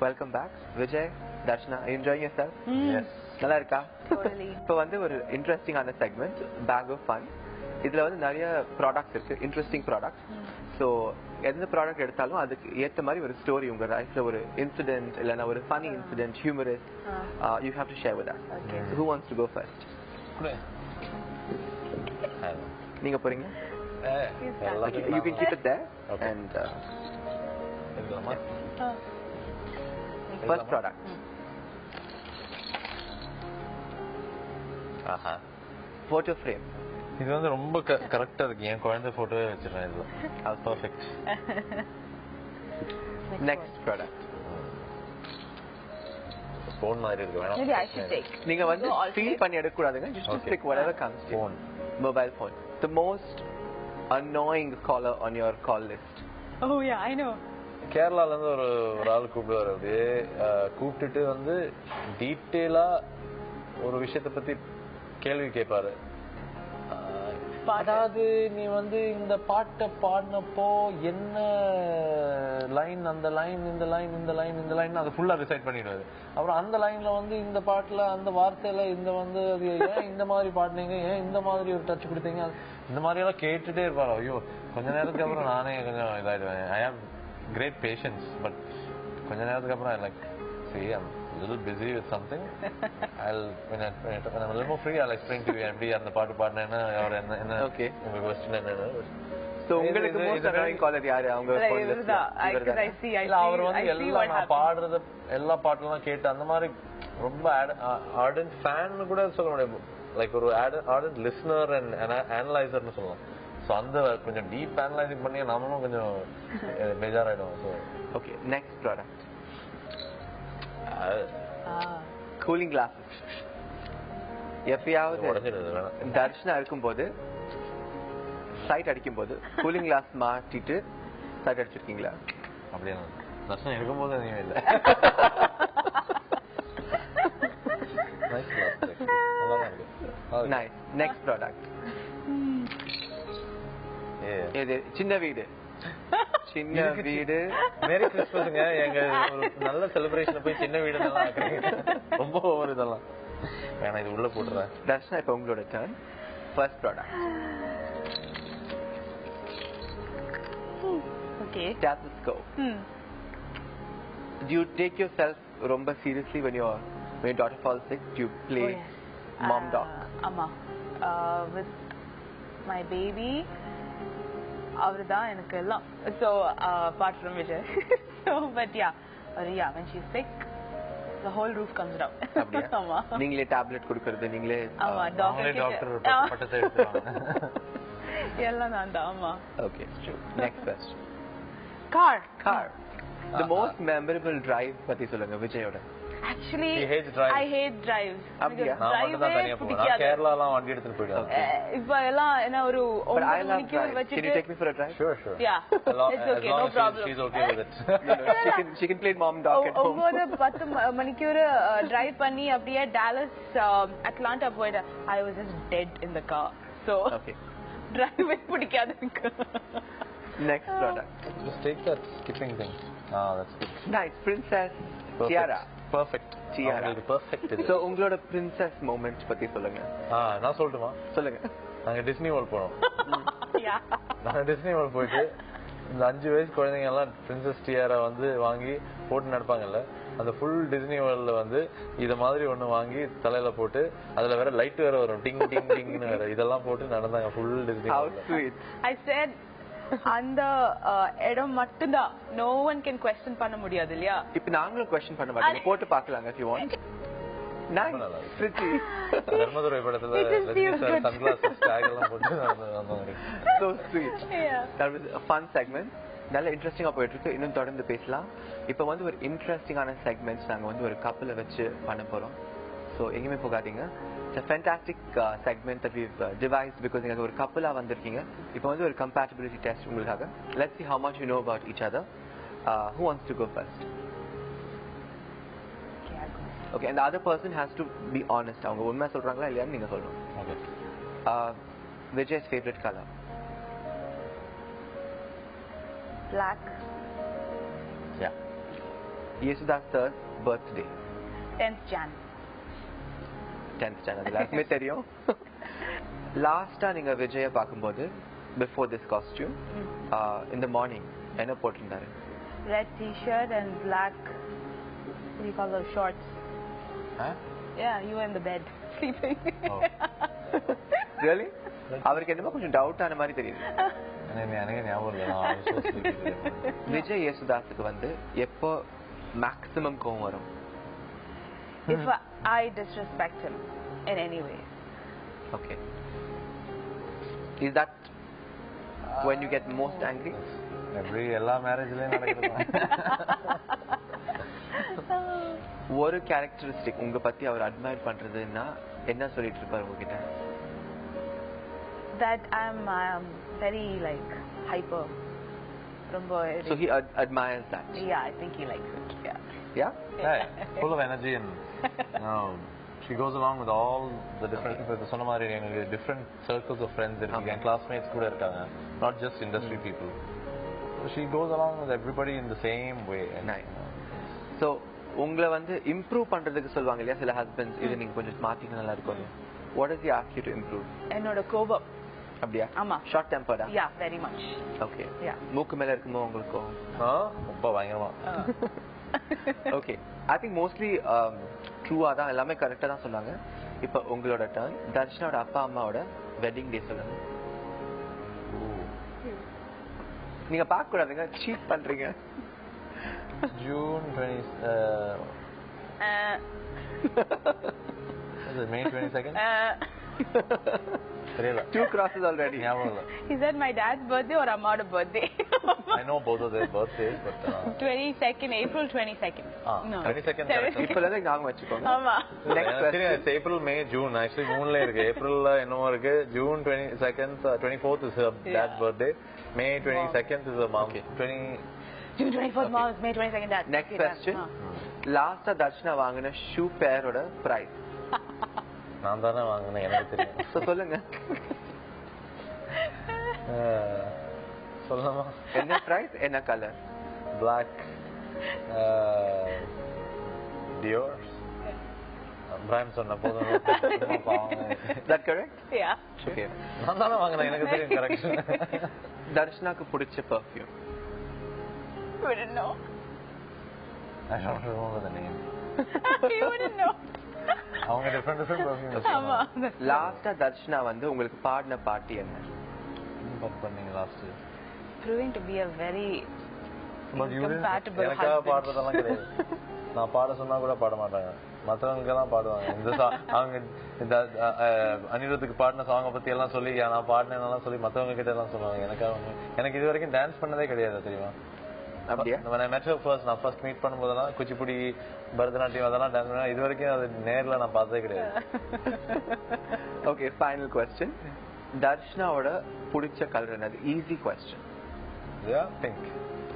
Welcome back. Vijay, Darshana, are you enjoying yourself? Yes. நல்லா இருக்கா? Totally. இப்போ வந்து ஒரு இன்ட்ரெஸ்டிங்கான செக்மெண்ட் பேக் ஆஃப் ஃபன். இதுல வந்து நிறைய ப்ராடக்ட்ஸ் இருக்கு, இன்ட்ரெஸ்டிங் ப்ராடக்ட்ஸ். ஸோ எந்த ப்ராடக்ட் எடுத்தாலும் அதுக்கு ஏற்ற மாதிரி ஒரு ஸ்டோரி உங்க லைஃப்ல ஒரு இன்சிடென்ட் இல்லைன்னா ஒரு funny incident, humorous, you have to share with us. Who wants to go first? நீங்க போறீங்க? You can keep it there. And first product. Photo frame. இது வந்து ரொம்ப கரெக்டா இருக்கு. என் குழந்தை போட்டோவே வச்சிருக்கேன் இதுல. அது பெர்ஃபெக்ட். Next product. ஃபோன் மாதிரி இருக்கு. வேணா Maybe I should take. நீங்க வந்து ஃபீல் பண்ணி எடுக்க கூடாதுங்க. Just pick whatever comes to you. Phone. Mobile phone. The most annoying caller on your call list. Oh yeah, I know. கேரளால இருந்து ஒரு ஆள் கூப்பிடுவாரு. அப்படியே கூப்பிட்டுட்டு வந்து டீட்டெயிலா ஒரு விஷயத்தை பத்தி கேள்வி கேட்பாரு. அதாவது நீ வந்து இந்த பாட்டை பாடினப்போ என்ன லைன், அந்த லைன், இந்த லைன், இந்த லைன், இந்த லைன் அதை ஃபுல்லா ரிசைட் பண்ணிடுவாரு. அப்புறம் அந்த லைன்ல வந்து இந்த பாட்டுல அந்த வார்த்தையில இந்த வந்து அது ஏன் இந்த மாதிரி பாடினீங்க, ஏன் இந்த மாதிரி ஒரு டச் கொடுத்தீங்க, இந்த மாதிரி எல்லாம் கேட்டுட்டே இருப்பாரு. ஐயோ, கொஞ்ச நேரத்துக்கு அப்புறம் நானே கொஞ்சம் இதாயிடுவேன். I have great patience, but கொஞ்ச நேரத்துக்கு அப்புறம் I like see I'm a little busy with something. When I'm a little more free I'll explain to you எப்படி அந்த பாட்டு பாடுனேன்னா அவர் என்ன Okay. உங்க क्वेश्चन என்னன்னு. So உங்களுக்கு most annoying caller யாரு? அவங்க phone list. I see. அவர் வந்து எல்லா நான் பாடுறத எல்லா பாட்டெல்லாம் கேட்டு அந்த மாதிரி ரொம்ப ardent fan கூட சொல்ல முடியாது. லைக் ஒரு ardent listener and analyzer-னு சொல்லலாம். ஸோ அந்த கொஞ்சம் டீப் அனலைசிங் பண்ணி நாமளும் கொஞ்சம் பேஜாராயிடும். So okay, next product. Cooling glasses. எப்பயாவது உடஞ்சிடுது வேணாம். தர்ஷனா இருக்கும்போது சைட் அடிக்கும்போது கூலிங் கிளாஸ் மாட்டிட்டு சைட் அடிச்சிருக்கீங்களா? அப்படியே தர்ஷனம் இருக்கும்போது எதுவுமே இல்லை. நைஸ். Next product. இது சின்ன வீடு. சின்ன வீடு. மேரி கிறிஸ்மஸ்ங்க. எங்க ஒரு நல்ல செலிப்ரேஷன் போய் சின்ன வீடு நல்லா ஆக்குறீங்க. ரொம்ப ஓவர் இதெல்லாம் வேணா, இது உள்ள போட்டுறேன். தர்ஷனா, இப்போ உங்களோட turn. First product. Okay. Stethoscope. Do you take yourself ரொம்ப seriously when your daughter falls sick? Do you play mom doc? Amma. With my baby, அவர்தான் எனக்கு எல்லாம். So apart from Vijay. So but yeah, when she's sick, the whole roof comes down. அப்படியே ஆமா. நீங்களே tablet கொடுக்கிறது, நீங்களே ஆமா, doctor பட்டத்தை எடுத்துவாங்க. எல்லாம் நான் தான். ஆமா. Okay, true. Next question. Car. The most memorable drive பத்தி சொல்லுங்க விஜயோட. Actually, He hates drives. I hate drives. அப்படியா? நான் மட்டும் தான் தனியா போவேன். நான் கேரளாலாம் வண்டி எடுத்துட்டு போயிடுவேன். இப்ப எல்லாம் என்ன ஒரு But I 9 love மணிக்கு drive. Can you வச்சிட்டு take me for a drive? Sure. Yeah, it's okay, no problem. She's okay with it. No, she can play mom doc at home. ஒவ்வொரு 10 மணிக்கு ஒரு டிரைவ் பண்ணி அப்படியே டாலஸ் அட்லாண்டா போயிட. I was just dead in the car. So Okay. Driveway பிடிக்காது எனக்கு. Next product. Just take that skipping thing. That's good. Nice. Princess Tiara. Perfect. Tiara. உங்களுக்கு perfect இது. So உங்களோட princess moment பத்தி சொல்லுங்க. நான் சொல்லட்டுமா? சொல்லுங்க. நாங்க டிஸ்னி வேர்ல்ட் போனோம். Yeah. நாங்க டிஸ்னி வேர்ல்ட் போயிட்டு இந்த 5 வயசு குழந்தைங்க எல்லாம் பிரின்சஸ் டியாரா வந்து வாங்கி போட்டு நடப்பாங்கல்ல, அந்த ஃபுல் டிஸ்னி வேர்ல்ட்ல வந்து இத மாதிரி ஒண்ணு வாங்கி தலையில போட்டு அதுல வேற லைட் வேற வரும், டிங் டிங் டிங்னு வேற, இதெல்லாம் போட்டு நடந்தாங்க ஃபுல் டிஸ்னி How வேர்ல்ட்ல. sweet. I said அந்த இடம் மட்டும்தான், no one can question பண்ண முடியாது இல்லையா? இப்போ நாங்களும் question பண்ண மாட்டோம், போட்டு பார்க்கலாங்க if you want. Nice. Pretty. Dharmadurai படத்துல சன்கிளாஸஸ் டேக் எல்லாம் போட்டு நடந்தாங்க. So sweet. Yeah. That was a fun segment. நல்ல இன்ட்ரெஸ்டிங்கா போயிட்டு இருக்கு. இன்னும் தொடர்ந்து பேசலாம். இப்போ வந்து ஒரு இன்ட்ரெஸ்டிங்கான செக்மெண்ட்ஸ் நாங்க வந்து ஒரு கப்பலை வச்சு பண்ண போறோம். ஸோ எங்கேயுமே போகாதீங்க. It's a fantastic segment that we've devised because நீங்க ஒரு கப்பலா வந்திருக்கீங்க. இப்போ வந்து ஒரு compatibility test உங்களுக்காக. Let's see how much you know about each other. Who wants to go first? Okay, and the other person has to be honest. அவங்க உண்மை சொல்றாங்களா இல்லையான்னு நீங்க சொல்லணும். Okay. Vijay's favorite color? Black. Yeah. Yesudas sir's birthday? 10th Jan. 10th Jan. அது எல்லாருக்குமே தெரியும். லாஸ்டா நீங்க விஜய பாக்கும்போது before this costume in the morning என்ன போட்டிருந்தாரு? Red t-shirt and black, what do you call those, shorts? Huh? Yeah, you were in the bed sleeping. Oh. Really? அவருக்கு என்னமோ கொஞ்சம் டவுட் ஆன மாதிரி தெரியுது. எனக்கு ஞாபகம் இல்லை. விஜய் யேசுதாஸுக்கு வந்து எப்போ மேக்ஸிமம் கோவம் வரும்? If I disrespect him in any way. Okay. Is that when you get most angry? Every எல்லா மேரேஜ்லயும் நடக்குது. ஒரு கேரக்டரிஸ்டிக் உங்க பத்தி அவர் அட்மையர் பண்றதுன்னா என்ன சொல்லிட்டு இருப்பாரு உங்ககிட்ட? That I'm very like hyper. So he admires that. Yeah, I think he likes it. Yeah. Yeah? Yeah, full of energy and she goes along with all the different people. சொன்ன மாதிரி எனக்கு different circles of friends இருக்கு. என் classmates கூட இருக்காங்க. Not just industry people. So she goes along with everybody in the same way. Nice. So உங்களை வந்து improve பண்றதுக்கு சொல்லுவாங்க இல்லையா சில ஹஸ்பண்ட்ஸ், இது நீங்க கொஞ்சம் மாத்தினா நல்லா இருக்கும். What does he ask you to improve? என்னோட கோபம். அப்படியா? ஆமா. Short டெம்பர்டா? Yeah, very much. Okay. Yeah. மூக்கு மேல இருக்குமோ உங்களுக்கு? ரொம்ப பயங்கரமா. Okay. I think mostly ட்ரூவா தான் எல்லாமே கரெக்டா தான் சொன்னாங்க. இப்போ உங்களோட டர்ன். தர்ஷனோட அப்பா அம்மாவோட வெட்டிங் டே சொல்லுங்க. நீங்க பார்க்க கூடாதுங்க, சீட் பண்றீங்க. June 20 is it May 22nd? தெரியல. Two crosses already. Is that my dad's birthday or Amma's birthday? I know both of their birthdays, but 22nd, April 22nd. No. 22nd. இப்பல இருந்து ஞாபகம் வச்சுக்கோங்க. ஆமா. Next question. It's April, May, June. Actually மூணுல இருக்கு. Aprilல என்னமோ இருக்கு. June 22nd, 24th is her dad's birthday. May 22nd is her mom. June 24th mom, May 22nd dad. Next question. லாஸ்டா தர்ஷனா வாங்கின ஷூ பேரோட பிரைஸ்? நான் தானே வாங்கினேன், எனக்கு தெரியும். சொல்லுங்க. சொல்லலாமா? என்ன பிரைஸ், என்ன கலர்? Black Dior. பிராண்ட் சொன்ன போதும். That correct? Yeah. Okay. நான் தானே வாங்கினேன், எனக்கு தெரியும். கரெக்ட். தர்ஷனாக்கு பிடிச்ச perfume? Wouldn't know. I don't remember the name. You wouldn't know. அவங்க டிஃபரெண்ட் பெர்ஃப்யூம்ஸ். ஆமா. லாஸ்டா தர்ஷனா வந்து உங்களுக்கு பாடின பாட்டு என்ன? பாட் பண்ணீங்க last? Proving to be a very incompatible எனக்கு பாடுறதெல்லாம் கிடையாது. நான் பாட சொன்னா கூட பாட மாட்டாங்க, மற்றவங்க தான் பாடுவாங்க. இந்த அவங்க இந்த அனிருத்துக்கு பாடின சாங்கை பத்தி எல்லாம் சொல்லி நான் பாடினேன் சொல்லி மற்றவங்க கிட்ட எல்லாம் சொல்லுவாங்க. எனக்கு இது வரைக்கும் டான்ஸ் பண்ணதே கிடையாது, தெரியுமா? அப்படியே நான் ஃபர்ஸ்ட் மீட் பண்ணும்போதெல்லாம் குச்சிப்புடி, பரதநாட்டியம் அதெல்லாம் டான்ஸ் பண்ண, இது வரைக்கும் அது நேர்ல நான் பார்த்ததே கிடையாது. Okay, final question. தர்ஷனாவோட பிடிச்ச கலர் என்னது? Easy question. Pink.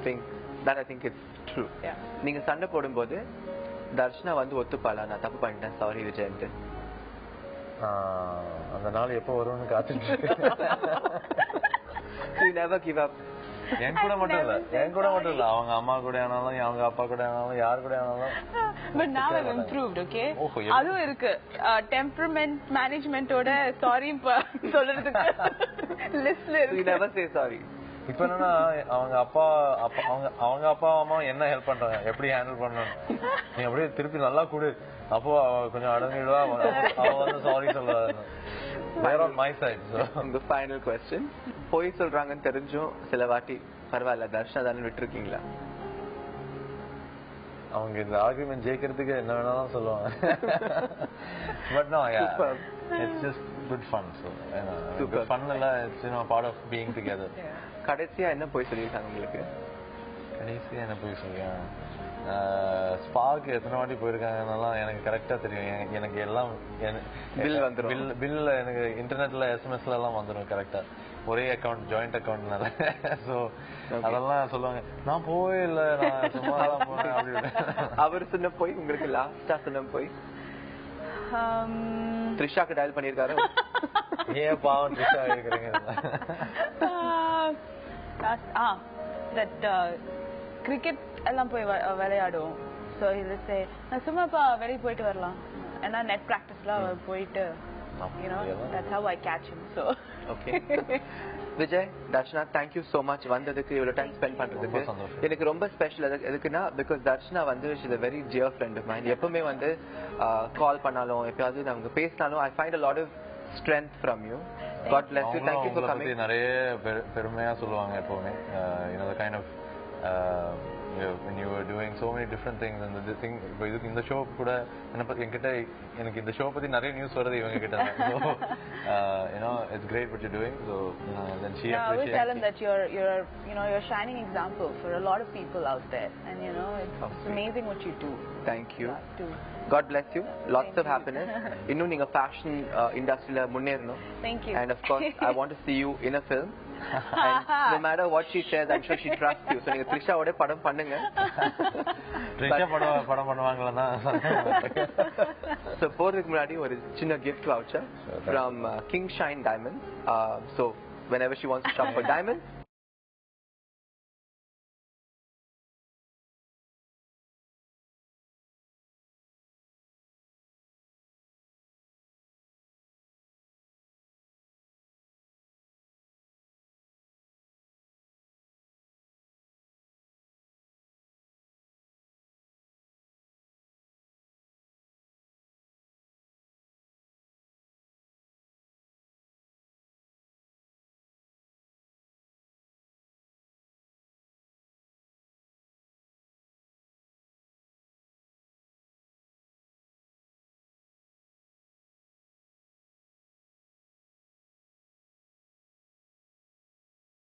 Pink. that I think it's true. நீங்க சண்டை போடும்போது தர்ஷனா வந்து ஒத்துப்பாளா, நான் தப்பு பண்ணிட்டேன், சாரி விஜயன்ட்டு? அந்த நாள் எப்போ வரும்னு காத்துட்டு. You never give up. என் கூட மட்டும் இல்ல, அவங்க அம்மா கூட ஆனாலும், அவங்க அப்பா கூட ஆனாலும், யார் கூட ஆனாலும். But now I've improved, okay? அதுவும் இருக்கு. Temperament managementோட சாரி சொல்றதுக்கு லிஸ்ட்ல இருக்கு. You never say sorry. இப்ப என்னன்னா அவங்க அப்பா அம்மா என்ன ஹெல்ப் பண்றாங்க, எப்படி ஹேண்டில் பண்ணணும், நீ அப்படியே திருப்பி நல்லா கூடு, அப்போ கொஞ்சம் அடங்கிடுவா, அவ வந்து சாரி சொல்றாரு. My side. So the final question. போய் சொல்றாங்கன்னு தெரிஞ்சும் சில வாட்டி பரவாயில்ல தர்ஷனா தானே விட்டுருக்கீங்களா? அவங்க இந்த ஆர்குமெண்ட் ஜெயிக்கிறதுக்கு என்ன வேணாலும் சொல்லுவாங்க. But no, yeah. It's just good fun. So super fun. It's part of being together. கடைசியா என்ன போய் சொல்லிருக்காங்க உங்களுக்கு? கடைசியா என்ன போய் சொல்லிருக்காங்க? ஸ்பாக்கு எத்தனை வாட்டி போயிருக்காங்கன்னெல்லாம் எனக்கு கரெக்டா தெரியும். எனக்கு எல்லாம் பில் எனக்கு இன்டர்நெட்ல எஸ்எம்எஸ்ல எல்லாம் வந்துடும் கரெக்டா, ஒரே அக்கௌண்ட், ஜாயிண்ட் அக்கௌண்ட்னால. ஸோ அதெல்லாம் சொல்லுவாங்க, நான் போயில்ல, நான் சும்மா தான் போனேன் அப்படின்னு. அவர் சொன்ன போய் உங்களுக்கு லாஸ்டா சொன்ன போய் த்ரிஷாக்கு டயல் பண்ணிருக்காரு. ஏன் பாவம் த்ரிஷா இருக்கிறீங்க? கிரிக்கெட் எல்லாம் போய் விளையாடுவோம். So he'll say, நான் சும்மாப்பா வெளியே போயிட்டு வரலாம். ஏன்னா நெட் பிராக்டிஸ்ல போயிட்டு, you know, that's how I catch him. So okay. Vijay, Darshana, thank you so much வந்ததுக்கு இவ்வளவு டைம் ஸ்பெண்ட் பண்றதுக்கு. எனக்கு ரொம்ப ஸ்பெஷல் எதுக்குன்னா because Darshana வந்து she's a very dear friend of mine. எப்பவுமே வந்து கால் பண்ணாலும் எப்பயாவது நாங்க பேசினாலும் I find a lot of strength from you. God bless you. Thank you for coming. நிறைய பெருமையா சொல்லுவாங்க எப்பவுமே. You know the kind of when you were doing so many different things and the thing இப்போ இதுக்கு இந்த show கூட என்கிட்ட எனக்கு இந்த ஷோ பத்தி நிறைய நியூஸ் வருது இவங்க கிட்ட. So you know it's great what you're doing. So then she appreciates. I always tell him that you're shining example for a lot of people out there, and you know it's amazing what you do. Thank you. God bless you. Lots of happiness. இன்னும் நீங்க fashion இண்டஸ்ட்ரியில முன்னேறணும். Thank you. And of course I want to see you in a film. And no matter what she says, I'm sure she trusts you. So நீங்க த்ரிஷாவோட படம் பண்ணுங்க. த்ரிஷா படம் பண்ணுவாங்களா? So போறதுக்கு முன்னாடி ஒரு சின்ன gift voucher from King Shine Diamonds. So whenever she wants to shop for diamonds,